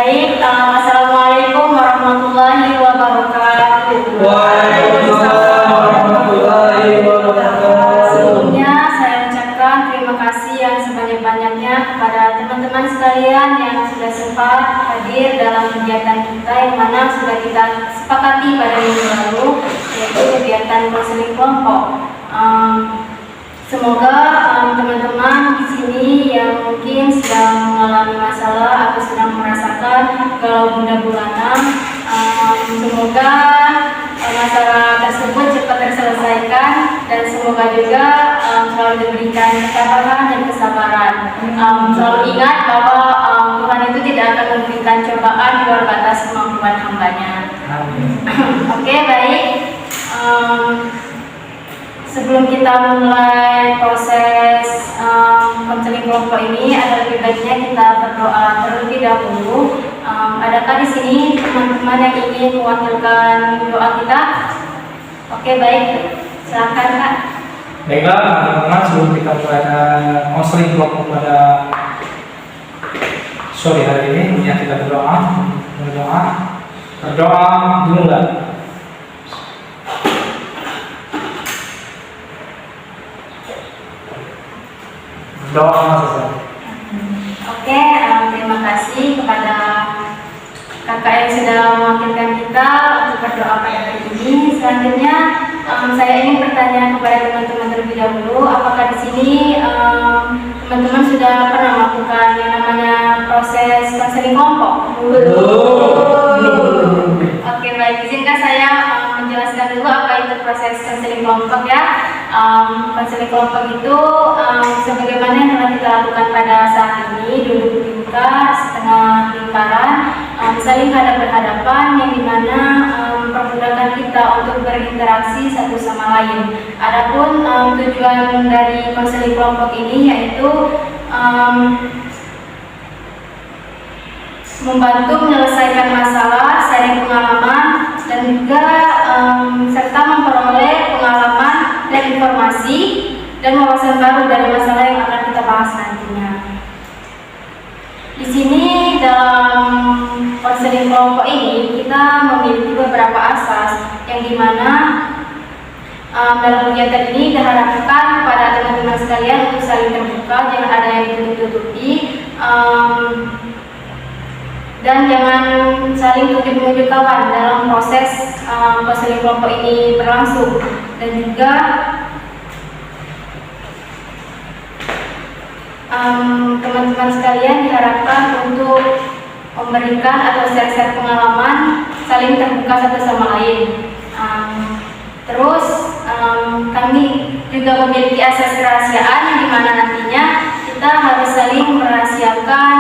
Baik, assalamualaikum warahmatullahi wabarakatuh. Waalaikumsalam warahmatullahi wabarakatuh. Sebelumnya saya ucapkan terima kasih yang sebanyak-banyaknya kepada teman-teman sekalian yang sudah sempat hadir dalam kegiatan kita yang mana sudah kita sepakati pada minggu lalu, yaitu kegiatan konseling kelompok. Semoga teman-teman di sini yang mungkin sedang mengalami masalah atau sedang merasakan galau bunda bulanan, semoga masalah tersebut cepat terselesaikan dan semoga juga selalu diberikan ketabahan dan kesabaran. Selalu ingat bahwa Tuhan itu tidak akan memberikan cobaan di luar batas kemampuan hambanya. Oke, baik. Sebelum kita mulai proses konseling kelompok ini, ada lebih baiknya kita berdoa terlebih dahulu. Adakah di sini teman-teman yang ingin mewakilkan doa kita? Oke, baik, silakan Kak. Baiklah teman-teman, sebelum kita mulai konseling kelompok pada sore hari ini, ya kita berdoa dulu lah. Doa saja. Oke, terima kasih kepada kakak yang sudah mewakilkan kita untuk berdoa pada hari ini. Selanjutnya, saya ingin bertanya kepada teman-teman terlebih dahulu, apakah di sini teman-teman sudah pernah melakukan yang namanya proses konseling kelompok? Oke, baik. Izinkan saya menjelaskan dulu apa itu proses konseling kelompok ya. Konseling kelompok itu sebagaimana yang telah kita lakukan pada saat ini, duduk di muka setengah lingkaran, saling hadap-berhadapan, yang dimana mempermudahkan kita untuk berinteraksi satu sama lain. Adapun tujuan dari konseling kelompok ini yaitu membantu menyelesaikan masalah, sharing pengalaman, dan juga serta memperoleh pengalaman dan informasi dan wawasan baru dari masalah yang akan kita bahas nantinya. Di sini dalam konseling kelompok ini kita memiliki beberapa asas yang dimana dalam kegiatan ini diharapkan kepada teman-teman sekalian untuk saling terbuka, jangan ada yang ditutup-tutupi, dan jangan saling tunjuk-menunjuk kawan dalam proses konseling kelompok ini berlangsung. Dan juga teman-teman sekalian diharapkan untuk memberikan atau share-share pengalaman, saling terbuka satu sama lain. Terus kami juga memiliki asas kerahasiaan di mana nantinya kita harus saling merahasiakan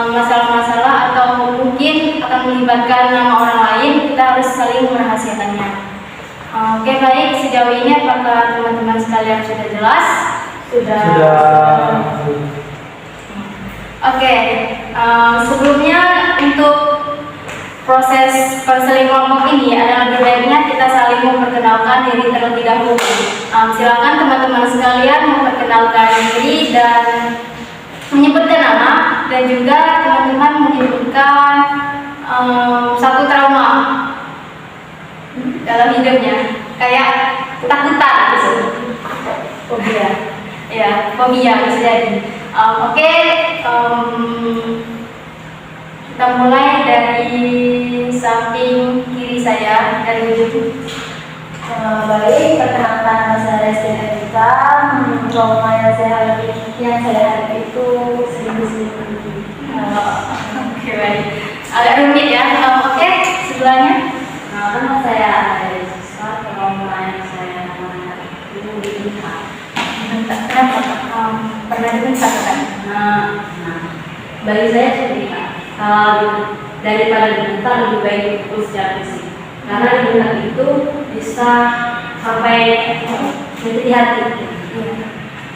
masalah-masalah atau mungkin akan melibatkan nama orang lain, kita harus saling merahasiakannya. Oke, baik, sejauh ini apakah teman-teman sekalian sudah jelas? Sudah. Oke, sebelumnya untuk proses konseling kelompok ini ada lebih baiknya kita saling memperkenalkan diri terlebih dahulu. Silakan teman-teman sekalian memperkenalkan diri dan menyebutkan nama, dan juga teman-teman menyebutkan satu trauma dalam hidupnya, kayak ketakutan gitu, fobia bisa jadi. Oke, kita mulai dari samping kiri saya, dari ujung. Baik, perkenalkan saya Rizka. Trauma yang saya hadapi itu sedikit-sedikit. Oke, baik. Agak rumit ya. Oke, sebelahnya. Nama saya dari siswa. Trauma yang saya hadapi itu dibentak. Kenapa? Pernah dibentak kan? Bagi saya seperti itu. Daripada dibentak lebih baik dipukul secara fisik. Karena dibentak itu bisa sampai menyakiti di hati.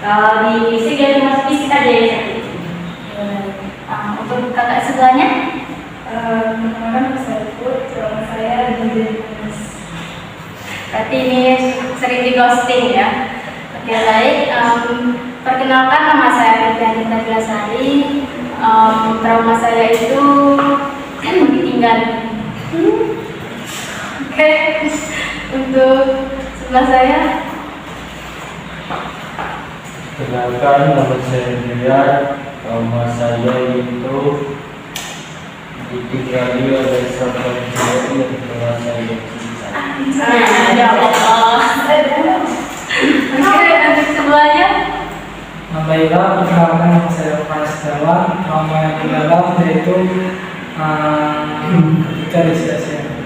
Kalau di fisik ya cuma fisik aja ya sakit. Untuk kakak sebelahnya, Teman-teman bisa ikut trauma saya di berarti ini sering di ghosting ya. Oke, baik. Perkenalkan, nama saya Fitrianita Bilasari. Trauma saya itu Oke, untuk sebelah saya. Kenalkan, nama saya Rian. Rumah saya itu ditinggali oleh saudara saya yang telah saya cintai. Ya Allah. Oke, untuk sebelahnya. Baiklah, perkenalkan nama saya Pak Setiawan. Nama yang didalam yaitu ketika disia-siakan.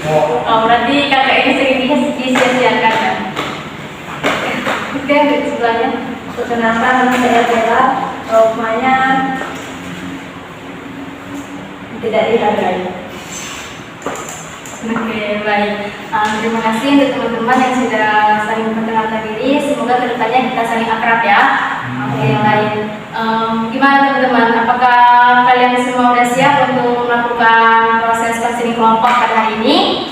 Oh, berarti kakak ini sering disia-siakan kan? Oke, untuk sebelahnya. Perkenalkan, nama saya Bella. Rumahnya tidak dihargai. Oke, baik. Terima kasih untuk teman-teman yang sudah saling memperkenalkan diri. Semoga kedepannya kita saling akrab ya. Oke, baik. Gimana teman-teman? Apakah kalian semua sudah siap untuk melakukan proses konseling kelompok pada hari ini?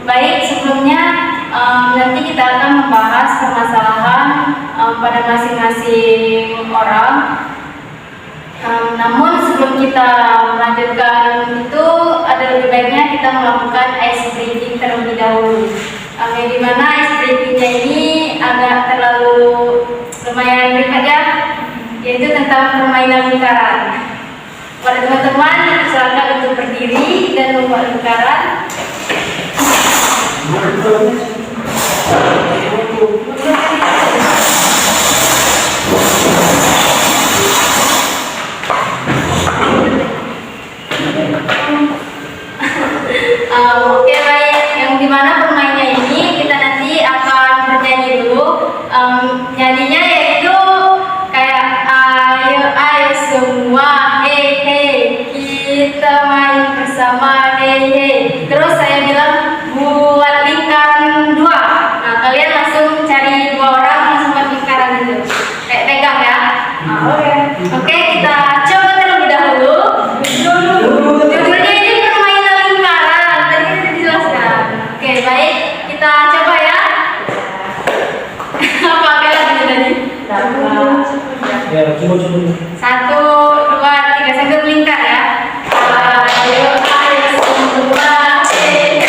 Baik, sebelumnya nanti kita akan membahas permasalahan pada masing-masing orang. Namun sebelum kita melanjutkan itu, ada lebih baiknya kita melakukan ice breaking terlebih dahulu. Yang dimana ice breakingnya ini agak terlalu lumayan ribet ya, yaitu tentang permainan lingkaran. Pada teman-teman silakan untuk berdiri dan membuat lingkaran. Oke, baik. Yang dimana permainnya ini kita nanti akan bernyanyi dulu. Nyanyinya yaitu kayak ayo ayo semua, hey kita main bersama, hey. Terus saya bilang buat lingkaran 2. Nah, kalian langsung cari 2 orang langsung buat lingkaran itu. Kayak pegang ya. Oke, kita coba terlebih dahulu. Judulnya ini permainan lingkaran. Tadi sudah dijelaskan. Oke, baik. Kita coba ya. Apa lagunya tadi? Ya, coba. 1, 2, 3 sambil melingkar ya. Ayo ayo semua, hey.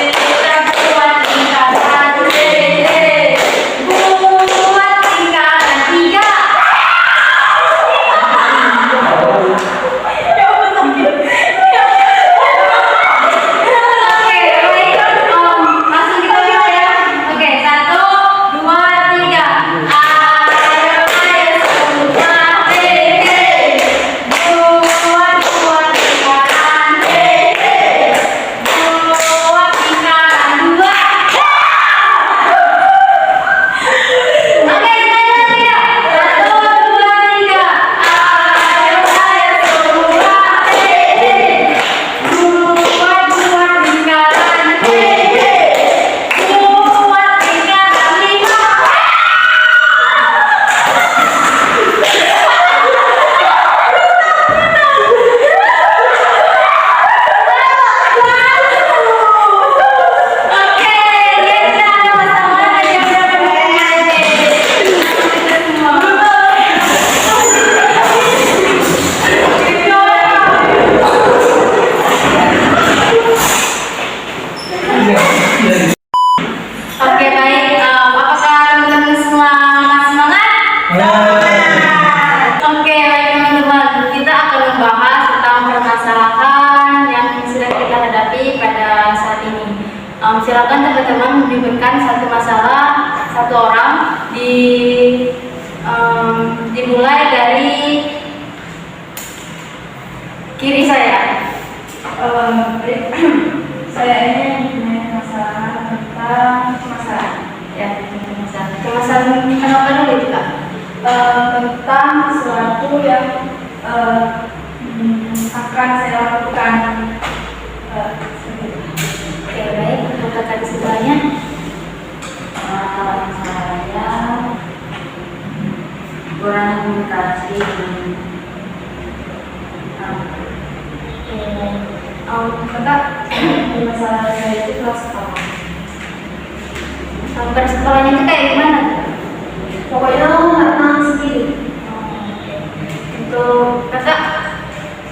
Kita buat lingkaran, hey. Buat lingkaran 3. Oke, baik. Langsung kita mulai ya. Oke, 1, 2, 3. Ayo ayo semua, hey. Buat lingkaran, hey. Buat lingkaran 2. Oke, lagi ya. 1, 2, 3. Ayo ayo semua, hey. Buat lingkaran, hey. Buat lingkaran 5. Oke, kita sama-sama yang Oke, baik. Apakah teman-teman semua masih semangat? Oke, baik teman-teman. Kita akan membahas tentang permasalahan yang sudah kita hadapi pada saat ini. Silakan teman-teman menyebutkan satu masalah, satu orang. Dimulai dari kiri saya. Saya ini punya masalah tentang masalah. Ya, kemasan kenapa dulu itu Kak? Tentang sesuatu yang akan saya lakukan. Oke, baik. Untuk kakak di sebelahnya. Saya kurang komunikasi. Kakak, Masalah saya itu kelas sekolah. pada sekolahnya itu kayak gimana? Pokoknya nggak tenang sendiri. Untuk kakak,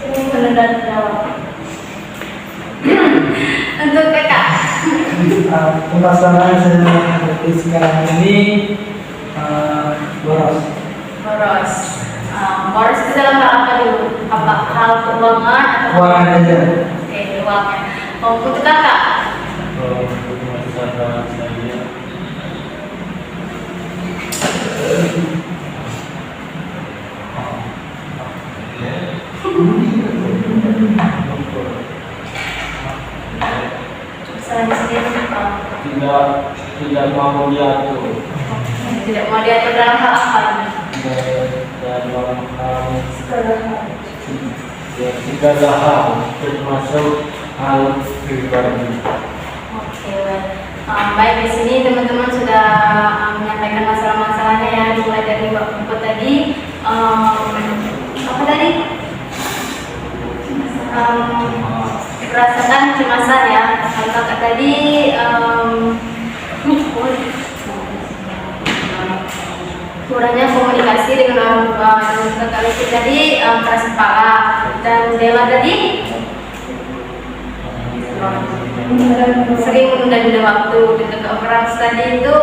Sering menunda pemasaran saya hadapi sekarang ini boros. Boros. Boros itu dalam hal apa dulu? Apa hal keuangan atau Keuangan aja. Oke, keuangan. Untuk kakak, Untuk masalah saya selain sendiri tidak mau diatur tidak mau diatur dalam hal apa ini? dalam hal segala hal termasuk hal pribadi. Oke, baik. Baik, di sini teman-teman sudah menyampaikan masalah-masalahnya ya, dimulai dari Bapak tadi. Apa tadi? Merasakan kecemasan ya. Kalau kakak tadi kurangnya komunikasi dengan orang tua. Dan kakak Lesti tadi keras kepala. Dan Bella tadi sering menunda-nunda waktu. Dan kakak Frans tadi itu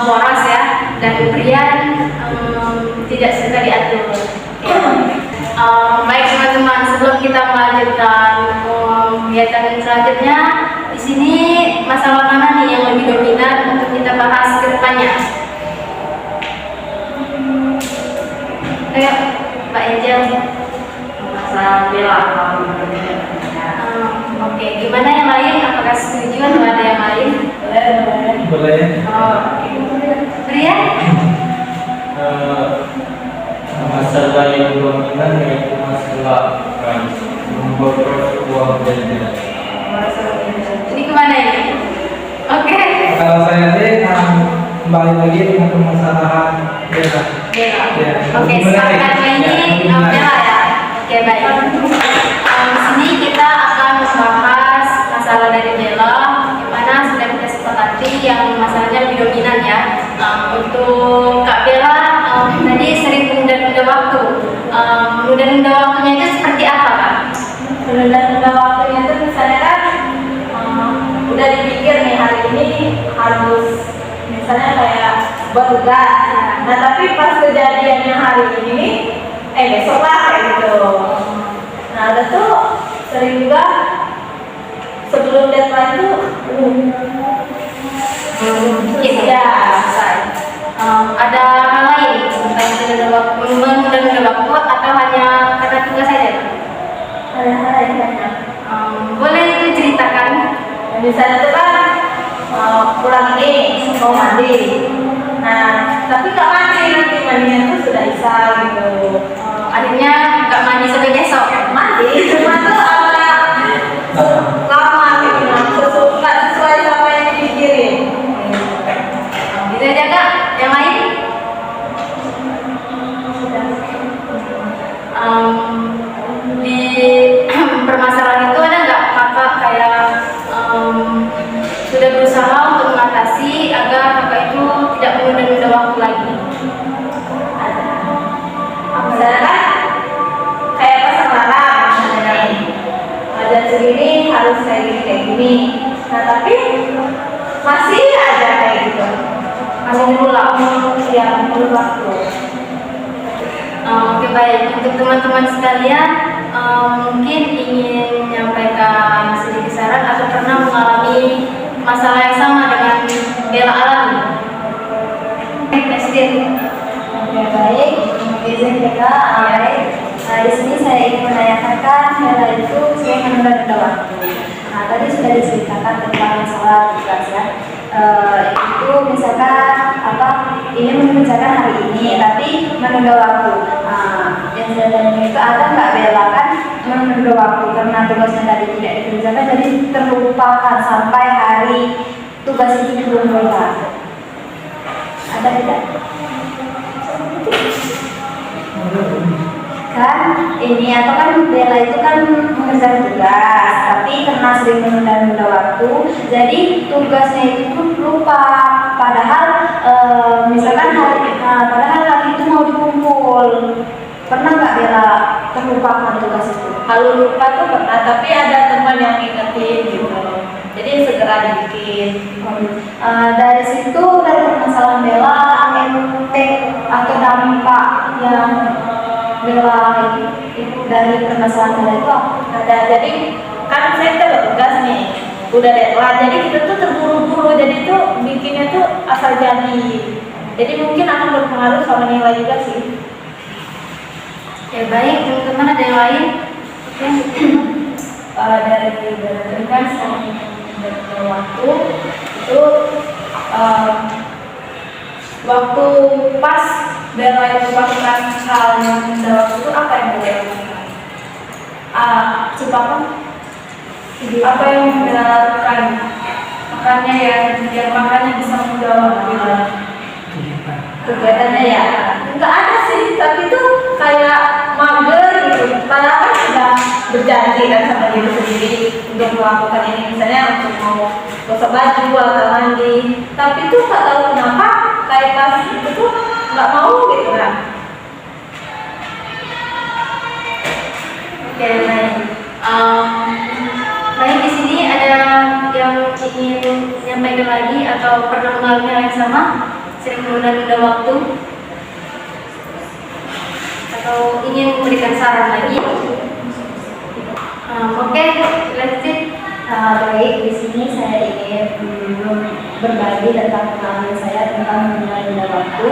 boros ya. Dan Brian tidak suka diatur. Baik teman-teman, sebelum kita melanjutkan kegiatan selanjutnya, di sini masalah mana nih yang lebih dominan untuk kita bahas ke depannya? Ayo, Mbak Angel. Masalah Bella. Oke, gimana yang lain? Apakah setuju atau ada yang lain? Boleh. Oke. Brian? Masalah yang dominan yaitu masalah memboros uang jajan. Ini kemana ini? Oke. Kalau saya sih kembali lagi dengan permasalahan Bella. Bella. Ya, Oke, lebih menarik. sekarang ini Ya, lebih menarik. Bella ya. Oke, baik. Di sini kita akan membahas masalah dari Bella, yang mana sudah kita sepakati yang masalahnya lebih dominan ya. Untuk Kak Bella tadi sering menunda-nunda waktu. Menunda-nunda waktunya itu seperti apa, Kak? Menunda-nunda waktunya itu misalnya kan udah dipikir nih hari ini harus misalnya kayak buat tugas. Nah tapi pas kejadiannya hari ini besok lah kayak gitu. Nah ada tuh sering juga sebelum deadline tuh Ya, selesai. Ada hal lain tentang menunda-nunda waktu atau hanya karena tugas saja? ada hal yang banyak. Boleh diceritakan? Misalnya tuh kan pulang ini mau mandi. Nah tapi nggak mandi, nanti mandinya tuh sudah isa gitu. Akhirnya nggak mandi sampai besok. Mandi cuma tuh lama gitu, nggak sesuai sama yang dipikirin. Bisa aja Kak, yang lain? Di permasalahan itu ada nggak kakak kayak sudah berusaha untuk mengatasi agar kakak itu tidak menunda-nunda waktu lagi? Misalnya kan kayak pasang alarm misalnya nih, jam segini harus kayak gini. Nah tapi masih aja kayak gitu, Masih berulang. yang perlu waktu. Oke, baik, untuk teman-teman sekalian mungkin ingin menyampaikan sedikit saran atau pernah mengalami masalah yang sama dengan Bella alami? Presiden. Oke, baik, izin kita baik. Nah di sini saya ingin menanyakan Bella itu sering menunda-nunda waktu. Nah tadi sudah diceritakan tentang masalah tugas ya. Itu misalkan ini mengerjakan hari ini tapi menunda waktu. Yang sebenarnya itu ada nggak Bella kan menunda waktu karena tugasnya tadi tidak dikerjakan jadi terlupakan sampai hari tugas itu belum kelar. Ada tidak? Kan ini atau kan Bella itu kan mengerjakan tugas tapi karena sering menunda-nunda waktu jadi tugasnya itu pun lupa padahal misalkan padahal hari itu mau dikumpul. Pernah nggak Bella terlupakan tugas itu? Kalau lupa tuh pernah, tapi ada teman yang ingetin gitu. Jadi jadi segera dibikin. Dari situ, dari permasalahan Bella, efek atau dampak yang Bella dari permasalahan Bella itu apa? Ada, jadi kan saya kita bertugas nih, udah deadline, jadi kita tuh terburu-buru, jadi tuh bikinnya tuh asal jadi mungkin akan berpengaruh sama nilai juga sih. Ya baik, teman-teman ada yang lain? Oke. Dari bertugas sampai waktu itu Waktu pas Bella itu melakukan hal yang menunda waktu itu apa yang Bella lakukan? Apa yang Bella lakukan? Makanya makanya bisa menunda waktu. Kegiatannya ya nggak ada sih, tapi tuh kayak mager gitu. Padahal kan sudah berjanji kan sama diri sendiri untuk melakukan ini, misalnya untuk mau gosok baju atau mandi, tapi tuh nggak tahu kenapa kayak pas itu tuh nggak mau gitu kan. Oke, baik. Baik, di sini ada yang ingin menyampaikan lagi atau pernah mengalami hal yang sama, sering menunda-nunda waktu, atau ingin memberikan saran lagi? Oke, lanjut. baik, di sini saya ingin berbagi tentang pengalaman saya tentang menunda waktu.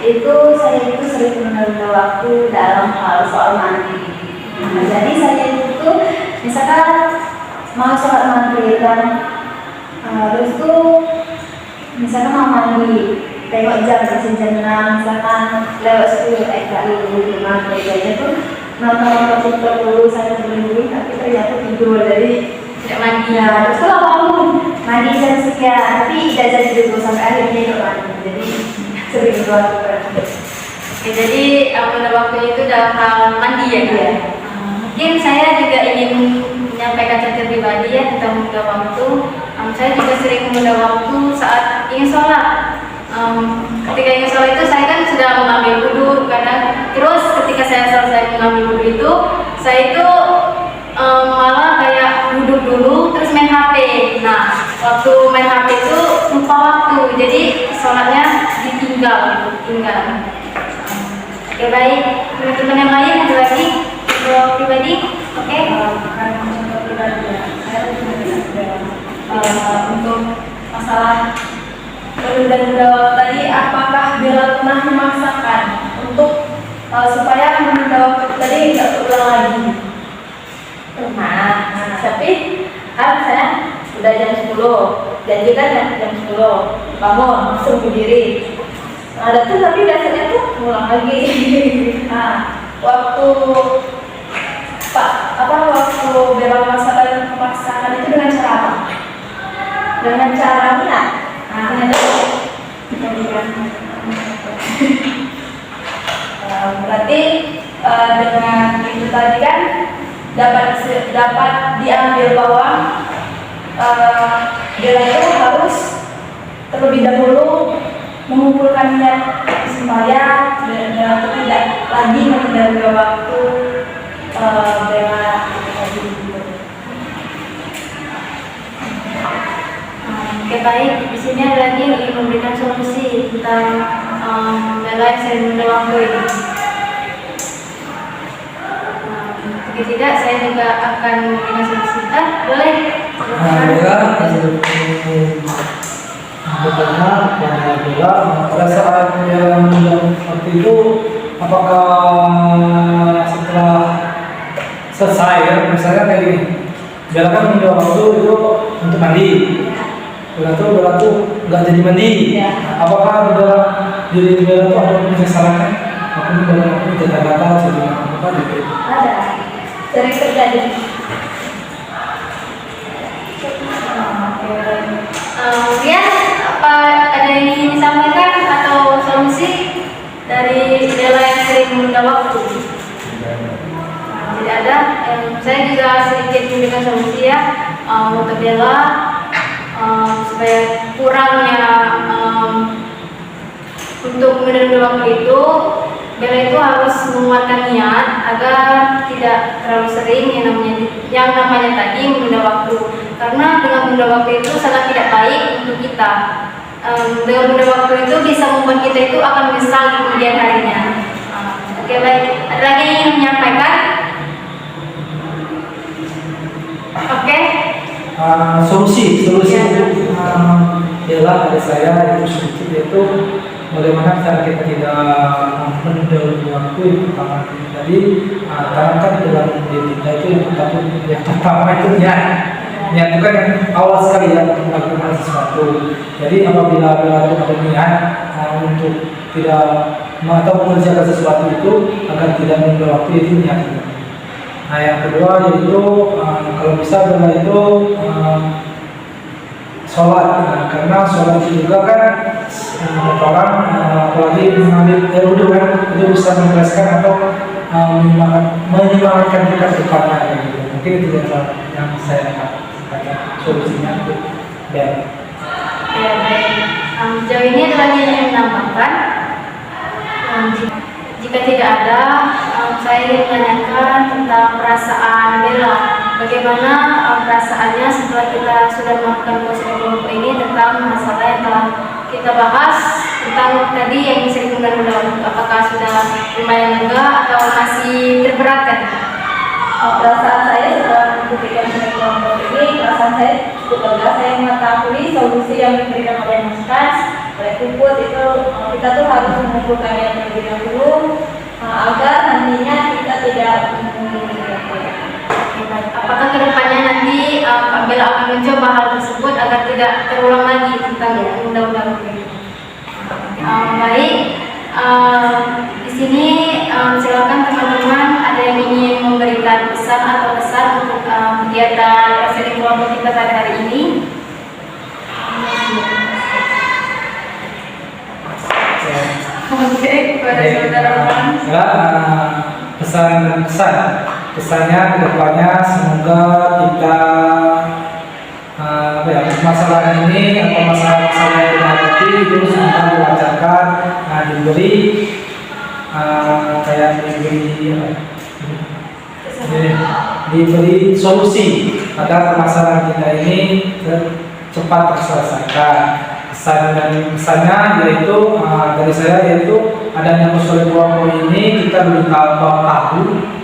Saya itu sering menunda waktu dalam hal soal mandi. Jadi saya itu misalkan mau sholat maghrib kan, terus tuh misalkan mau mandi, tengok jam masih jam 6, misalkan lewat 10 kali maghrib aja tuh nonton komputer dulu saya dulu, tapi ternyata tidur, jadi Tidak mandi. ya terus kalau bangun mandi jam sekian, tapi tidak jadi dulu sampai akhirnya itu mandi, jadi sering berdoa. Oke, jadi menunda waktunya itu dalam hal mandi ya, Kak? Iya. Mungkin saya juga ingin menyampaikan cerita pribadi ya tentang menunda waktu. Saya juga sering menunda waktu saat ingin sholat. Ketika ingin sholat itu saya kan sudah mengambil wudhu kadang. Terus ketika saya selesai mengambil wudhu itu, saya itu malah kayak duduk dulu terus main HP. Nah, waktu main HP itu lupa waktu, jadi sholatnya ditinggal. Oke, baik. Teman-teman yang lain ada lagi pribadi? Oke. Untuk masalah menunda-nunda waktu tadi, apakah Bella pernah memaksakan untuk supaya menunda waktu tadi tidak terulang lagi? Pernah. Tapi kan saya udah jam 10, janji kan jam 10 bangun, langsung berdiri. Ada tuh tapi biasanya tuh ngulang lagi. Waktu Bella memaksakan itu dengan cara apa? Dengan cara minat. Berarti dengan itu tadi kan dapat diambil bahwa Bella itu harus terlebih dahulu mengumpulkan niat sembahyang dan tidak lagi menunda waktu Bella tadi. Oke, baik. Di sini ada lagi yang ingin memberikan solusi tentang Bella yang sering menunda waktu ini. Jika tidak, saya juga akan memberikan solusi. Boleh? Pertama pada Bella, pada saat dia waktu itu, apakah setelah selesai ya, misalnya kayak gini, Bella kan menunda waktu itu untuk mandi. Bella tuh nggak jadi mandi. Apakah diri Bella tuh ada menyesalkan? Aku Bella aku tidak batal jadi apa gitu? Ada, sering terjadi. Kemudian apa ada yang ingin disampaikan atau solusi dari Bella yang sering menunda waktu? Tidak ada. Saya juga sedikit memberikan solusi ya untuk Bella supaya kurangnya untuk menunda waktu itu. Bella itu harus menguatkan niat agar tidak terlalu sering yang namanya tadi menunda waktu. Karena dengan bunda waktu itu sangat tidak baik untuk kita. Dengan bunda waktu itu bisa membuat kita itu akan menyesal di kemudian harinya. Oke, baik. Ada lagi yang ingin menyampaikan? Oke. Solusi untuk bela dari saya itu sedikit, yaitu bagaimana cara kita tidak mendahului waktu yang pertama tadi. Karena kan di dalam diri kita itu yang pertama itu niat itu kan yang awal sekali ya untuk melakukan sesuatu. Jadi apabila ada niat untuk tidak atau mengerjakan sesuatu itu agar tidak menunda waktu, itu niat. Nah, yang kedua yaitu kalau bisa adalah itu sholat. Karena sholat itu juga kan orang apalagi mengambil wudhu kan, itu bisa menjelaskan atau menyemangatkan kita ke depannya gitu. Mungkin itu yang saya katakan solusinya untuk bela. Ya, baik. Sejauh ini ada lagi yang menambahkan? Jika tidak ada, saya ingin menanyakan tentang perasaan Bella. Bagaimana perasaannya setelah kita sudah melakukan konseling kelompok ini tentang masalah yang telah kita bahas tentang tadi yang bisa ditunda-tunda. Apakah sudah lumayan lega atau masih terberatkan? Perasaan saya setelah mengikuti kelompok ini, perasaan saya cukup lega. Saya mengetahui solusi yang diberikan oleh Mas Kas, oleh Puput itu kita tuh harus mengumpulkannya terlebih dahulu agar nantinya kita tidak Apakah kedepannya nanti Pak Bella akan mencoba hal tersebut agar tidak terulang lagi tentang undang-undang ini? Baik, di sini silakan teman-teman ada yang ingin memberikan pesan atau pesan untuk kegiatan konseling kelompok kita pada hari ini. Oke, kepada saudara pesannya kedepannya semoga kita masalah ini atau masalah yang kita hadapi itu semoga dilancarkan, diberi diberi solusi agar masalah kita ini cepat terselesaikan. Pesannya yaitu dari saya yaitu adanya konseling kelompok ini kita belum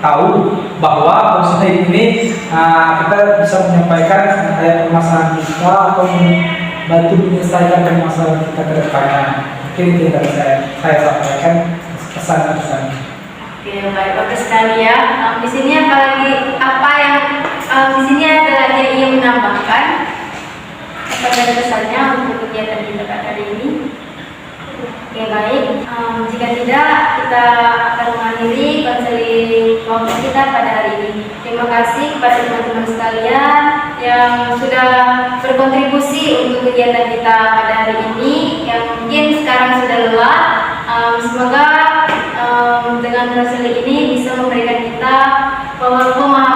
tahu bahwa konseling ini kita bisa menyampaikan kayak permasalahan kita atau membantu menyelesaikan permasalahan kita ke depannya. Mungkin itu yang saya sampaikan pesan-pesan. Oke, baik, bagus sekali ya. Di sini apalagi apa yang di sini ada lagi yang ingin menambahkan? Pada pesannya untuk kegiatan kita pada hari ini. Oke, baik. Jika tidak, kita akan mengakhiri konseling kelompok kita pada hari ini. Terima kasih kepada teman-teman sekalian yang sudah berkontribusi untuk kegiatan kita pada hari ini. Yang mungkin sekarang sudah lelah. Semoga dengan konseling ini bisa memberikan kita pemahaman